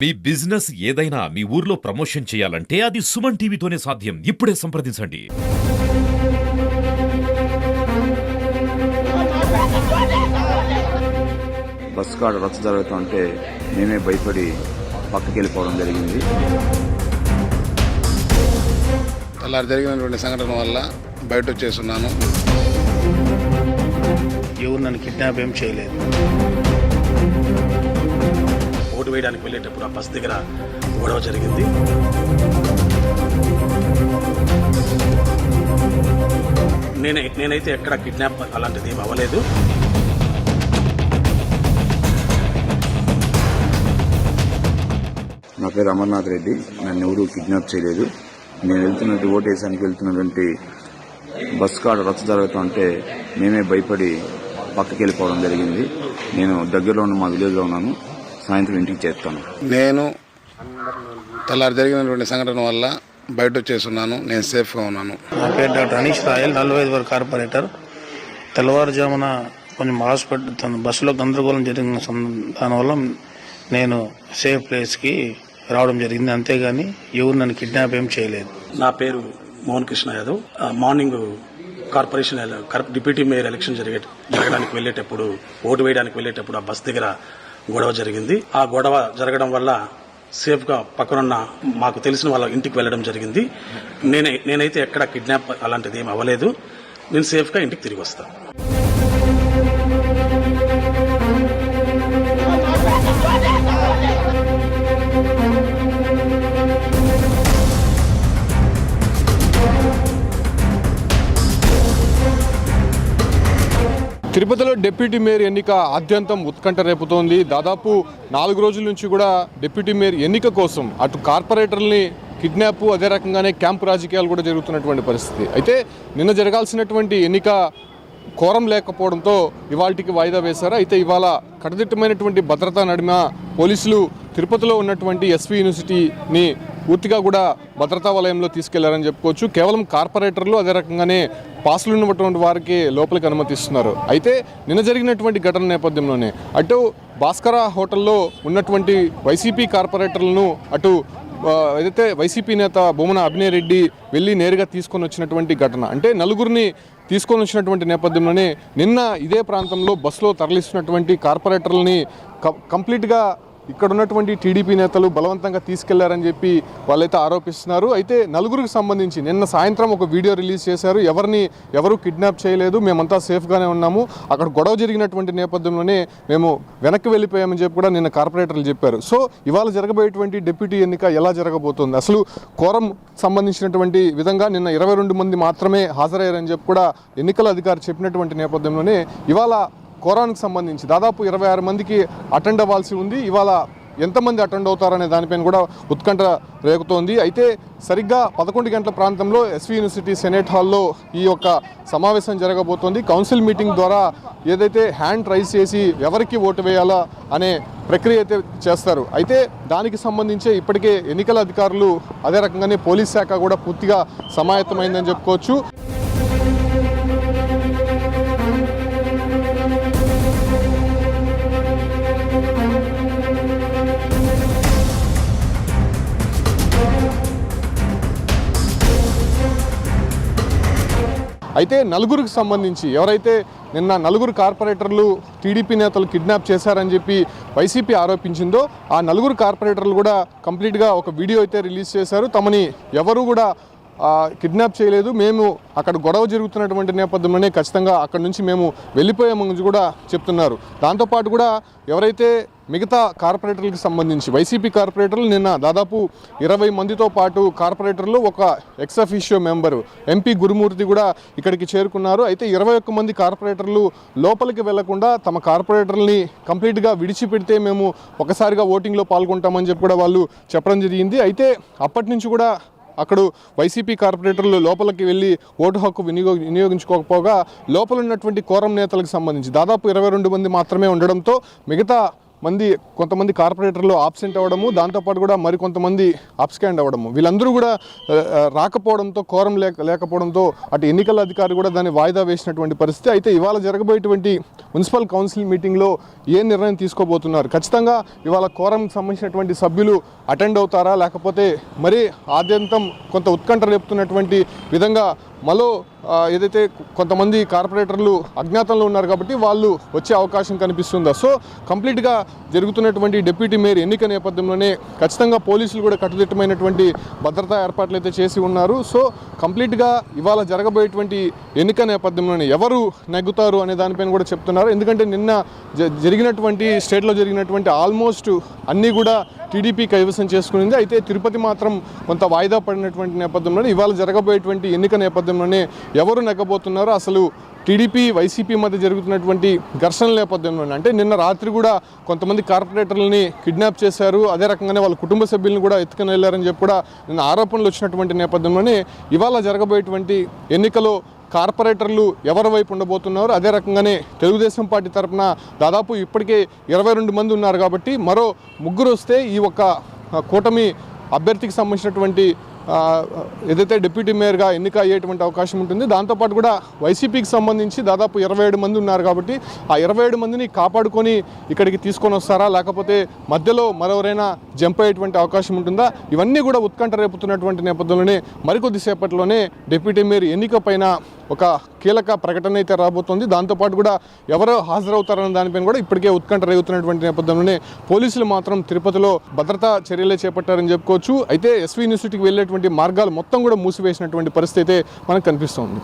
మీ business ఏదైనా మీ ఊర్లో promotion చేయాలంటే అది సుమన్ టీవీతోనే సాధ్యం. ఇప్పుడే సంప్రదించండి. బస్ కాడ రచ్చ జరుగుతుంటే మేమే భయపడి పక్కకి వెళ్ళిపోవడం జరిగింది. అలా జరిగినటువంటి సంఘటన వల్ల బయట వచ్చేస్తున్నాను. ఎవరు నన్ను కిడ్నాప్ ఏం చేయలేదు. ఓటు వేయడానికి వెళ్ళేటప్పుడు ఆ బస్ దగ్గర గొడవ జరిగింది. నేనైతే ఎక్కడ కిడ్నాప్ అలాంటిది ఏం అవ్వలేదు. నా పేరు అమర్నాథ్ రెడ్డి. నన్ను ఎవరూ కిడ్నాప్ చేయలేదు. నేను వెళ్తున్నట్టు ఓటు వేసానికి వెళ్తున్నటువంటి బస్ కాడ రచ్చ జరుగుతుంటే మేమే భయపడి పక్కకి వెళ్ళిపోవడం జరిగింది. నేను దగ్గరలో ఉన్న మా విలేజ్లో ఉన్నాను. సాయంత్రం ఇంటికి చేస్తాను. నేను తెల్లారి జరిగినటువంటి సంఘటన వల్ల బయట వచ్చేస్తున్నాను. నేను సేఫ్గా ఉన్నాను. నా పేరు డాక్టర్ అనీష్ రాయల్, 45 వారి కార్పొరేటర్. తెల్లవారుజామున కొంచెం హాస్పిటల్ బస్సులో గందరగోళం జరిగిన దానివల్ల నేను సేఫ్ ప్లేస్కి రావడం జరిగింది. అంతేగాని ఎవరు నన్ను కిడ్నాప్ ఏం చేయలేదు. నా పేరు Mohan Krishna Yadav. Morning corporation deputy mayor election జరగడానికి వెళ్ళేటప్పుడు ఓటు వేయడానికి వెళ్ళేటప్పుడు ఆ బస్ దగ్గర గొడవ జరిగింది. ఆ గొడవ జరగడం వల్ల సేఫ్ గా పక్కనున్న మాకు తెలిసిన వాళ్ళ ఇంటికి వెళ్ళడం జరిగింది. నేనైతే ఎక్కడ కిడ్నాప్ అలాంటిది ఏం అవ్వలేదు. నేను సేఫ్ గా ఇంటికి తిరిగి వస్తాను. తిరుపతిలో డిప్యూటీ మేయర్ ఎన్నిక ఆద్యంతం ఉత్కంఠ రేపుతోంది. దాదాపు 4 రోజుల నుంచి కూడా డిప్యూటీ మేయర్ ఎన్నిక కోసం అటు కార్పొరేటర్లని కిడ్నాప్, అదే రకంగానే క్యాంపు రాజకీయాలు కూడా జరుగుతున్నటువంటి పరిస్థితి. అయితే నిన్న జరగాల్సినటువంటి ఎన్నిక కోరం లేకపోవడంతో ఇవాళకి వాయిదా వేశారు. అయితే ఇవాళ కట్టుదిట్టమైనటువంటి భద్రతా నడుమ పోలీసులు తిరుపతిలో ఉన్నటువంటి ఎస్వి యూనివర్సిటీని పూర్తిగా కూడా భద్రతా వలయంలో తీసుకెళ్లారని చెప్పుకోవచ్చు. కేవలం కార్పొరేటర్లు, అదే రకంగానే పాసులు ఉన్నటువంటి వారికి లోపలికి అనుమతిస్తున్నారు. అయితే నిన్న జరిగినటువంటి ఘటన నేపథ్యంలోనే అటు భాస్కర హోటల్లో ఉన్నటువంటి వైసీపీ కార్పొరేటర్లను అటు ఏదైతే వైసీపీ నేత బొమ్మన అభినయ్ రెడ్డి వెళ్ళి నేరుగా తీసుకొని వచ్చినటువంటి ఘటన, అంటే నలుగురిని తీసుకొని వచ్చినటువంటి నేపథ్యంలోనే నిన్న ఇదే ప్రాంతంలో బస్సులో తరలిస్తున్నటువంటి కార్పొరేటర్లని కంప్లీట్గా ఇక్కడ ఉన్నటువంటి టీడీపీ నేతలు బలవంతంగా తీసుకెళ్లారని చెప్పి వాళ్ళైతే ఆరోపిస్తున్నారు. అయితే నలుగురికి సంబంధించి నిన్న సాయంత్రం ఒక వీడియో రిలీజ్ చేశారు. ఎవరు కిడ్నాప్ చేయలేదు, మేమంతా సేఫ్గానే ఉన్నాము, అక్కడ గొడవ జరిగినటువంటి నేపథ్యంలోనే మేము వెనక్కి వెళ్ళిపోయామని చెప్పి కూడా నిన్న కార్పొరేటర్లు చెప్పారు. సో ఇవాళ జరగబోయేటువంటి డిప్యూటీ ఎన్నిక ఎలా జరగబోతుంది, అసలు కోరం సంబంధించినటువంటి విధంగా నిన్న 22 మంది మాత్రమే హాజరయ్యారని చెప్పి కూడా ఎన్నికల అధికారి చెప్పినటువంటి నేపథ్యంలోనే ఇవాళ కోరానికి సంబంధించి దాదాపు 26 మందికి అటెండ్ అవ్వాల్సి ఉంది. ఇవాళ ఎంతమంది అటెండ్ అవుతారనే దానిపైన కూడా ఉత్కంఠ రేగుతోంది. అయితే సరిగ్గా 11 గంటల ప్రాంతంలో ఎస్వి యూనివర్సిటీ సెనేట్ హాల్లో ఈ యొక్క సమావేశం జరగబోతోంది. కౌన్సిల్ మీటింగ్ ద్వారా ఏదైతే హ్యాండ్ రైజ్ చేసి ఎవరికి ఓటు వేయాలా అనే ప్రక్రియ అయితే చేస్తారు. అయితే దానికి సంబంధించి ఇప్పటికే ఎన్నికల అధికారులు, అదే రకంగానే పోలీస్ శాఖ కూడా పూర్తిగా సమాయత్తమైందని చెప్పుకోవచ్చు. అయితే నలుగురికి సంబంధించి ఎవరైతే నిన్న నలుగురు కార్పొరేటర్లు టీడీపీ నేతలు కిడ్నాప్ చేశారని చెప్పి వైసీపీ ఆరోపించిందో ఆ నలుగురు కార్పొరేటర్లు కూడా కంప్లీట్గా ఒక వీడియో అయితే రిలీజ్ చేశారు. తమని ఎవరు కూడా కిడ్నాప్ చేయలేదు, మేము అక్కడ గొడవ జరుగుతున్నటువంటి నేపథ్యంలోనే ఖచ్చితంగా అక్కడ నుంచి మేము వెళ్ళిపోయామని కూడా చెప్తున్నారు. దాంతోపాటు కూడా ఎవరైతే మిగతా కార్పొరేటర్లకు సంబంధించి వైసీపీ కార్పొరేటర్లు నిన్న దాదాపు 20 మందితో పాటు కార్పొరేటర్లు, ఒక ఎక్స్ అఫీషియో మెంబరు ఎంపీ గురుమూర్తి కూడా ఇక్కడికి చేరుకున్నారు. అయితే 21 మంది కార్పొరేటర్లు లోపలికి వెళ్లకుండా తమ కార్పొరేటర్లని కంప్లీట్గా విడిచిపెడితే మేము ఒకసారిగా ఓటింగ్లో పాల్గొంటామని చెప్పి కూడా వాళ్ళు చెప్పడం జరిగింది. అయితే అప్పటి నుంచి కూడా అక్కడ వైసీపీ కార్పొరేటర్లు లోపలికి వెళ్ళి ఓటు హక్కు వినియోగించుకోకపోగా లోపల ఉన్నటువంటి కోరం నేతలకు సంబంధించి దాదాపు 22 మంది మాత్రమే ఉండడంతో మిగతా కొంతమంది కార్పొరేటర్లు ఆబ్సెంట్ అవ్వడము, దాంతోపాటు కూడా మరికొంతమంది అబ్స్కాండ్ అవ్వడము, వీళ్ళందరూ కూడా రాకపోవడంతో, కోరం లేకపోవడంతో అటు ఎన్నికల అధికారి కూడా దాన్ని వాయిదా వేసినటువంటి పరిస్థితి. అయితే ఇవాళ జరగబోయేటువంటి మున్సిపల్ కౌన్సిల్ మీటింగ్లో ఏ నిర్ణయం తీసుకోబోతున్నారు? ఖచ్చితంగా ఇవాళ కోరంకి సంబంధించినటువంటి సభ్యులు అటెండ్ అవుతారా, లేకపోతే మరి ఆద్యంతం కొంత ఉత్కంఠ రేపుతున్నటువంటి విధంగా మరో ఏదైతే కొంతమంది కార్పొరేటర్లు అజ్ఞాతంలో ఉన్నారు కాబట్టి వాళ్ళు వచ్చే అవకాశం కనిపిస్తుందా? సో కంప్లీట్గా జరుగుతున్నటువంటి డిప్యూటీ మేయర్ ఎన్నిక నేపథ్యంలోనే ఖచ్చితంగా పోలీసులు కూడా కట్టుదిట్టమైనటువంటి భద్రతా ఏర్పాట్లు అయితే చేసి ఉన్నారు. సో కంప్లీట్గా ఇవాళ జరగబోయేటువంటి ఎన్నిక నేపథ్యంలోనే ఎవరు నెగ్గుతారు అనే దానిపైన కూడా చెప్తున్నారు. ఎందుకంటే నిన్న జరిగినటువంటి స్టేట్లో జరిగినటువంటి ఆల్మోస్ట్ అన్నీ కూడా టీడీపీ కైవసం చేసుకునింది. అయితే తిరుపతి మాత్రం కొంత వాయిదా పడినటువంటి నేపథ్యంలోనే ఇవాళ జరగబోయేటువంటి ఎన్నిక నేపథ్యంలోనే ఎవరు నెగ్గబోతున్నారో, అసలు టీడీపీ వైసీపీ మధ్య జరుగుతున్నటువంటి ఘర్షణల నేపథ్యంలోనే, అంటే నిన్న రాత్రి కూడా కొంతమంది కార్పొరేటర్లని కిడ్నాప్ చేశారు, అదే రకంగానే వాళ్ళ కుటుంబ సభ్యులను కూడా ఎత్తుకుని వెళ్ళారని చెప్పి కూడా నిన్న ఆరోపణలు వచ్చినటువంటి నేపథ్యంలోనే ఇవాళ జరగబోయేటువంటి ఎన్నికలో కార్పొరేటర్లు ఎవరి వైపు ఉండబోతున్నారు, అదే రకంగానే తెలుగుదేశం పార్టీ తరఫున దాదాపు ఇప్పటికే 22 మంది ఉన్నారు కాబట్టి మరో 3 వస్తే ఈ ఒక్క కూటమి అభ్యర్థికి సంబంధించినటువంటి ఏదైతే డిప్యూటీ మేయర్గా ఎన్నిక అయ్యేటువంటి అవకాశం ఉంటుంది. దాంతోపాటు కూడా వైసీపీకి సంబంధించి దాదాపు 27 మంది ఉన్నారు కాబట్టి ఆ 27 మందిని కాపాడుకొని ఇక్కడికి తీసుకొని వస్తారా, లేకపోతే మధ్యలో మరెవరైనా జంప్ అయ్యేటువంటి అవకాశం ఉంటుందా? ఇవన్నీ కూడా ఉత్కంఠ రేపుతున్నటువంటి నేపథ్యంలోనే మరికొద్దిసేపట్లోనే డిప్యూటీ మేయర్ ఎన్నిక పైన ఒక కీలక ప్రకటన అయితే రాబోతోంది. దాంతోపాటు కూడా ఎవరు హాజరవుతారన్న దానిపైన కూడా ఇప్పటికే ఉత్కంఠ రేగుతున్నటువంటి నేపథ్యంలోనే పోలీసులు మాత్రం తిరుపతిలో భద్రతా చర్యలే చేపట్టారని చెప్పుకోవచ్చు. అయితే ఎస్వి యూనివర్సిటీకి వెళ్ళేటువంటి మార్గాలు మొత్తం కూడా మూసివేసినటువంటి పరిస్థితి అయితే మనకు కనిపిస్తోంది.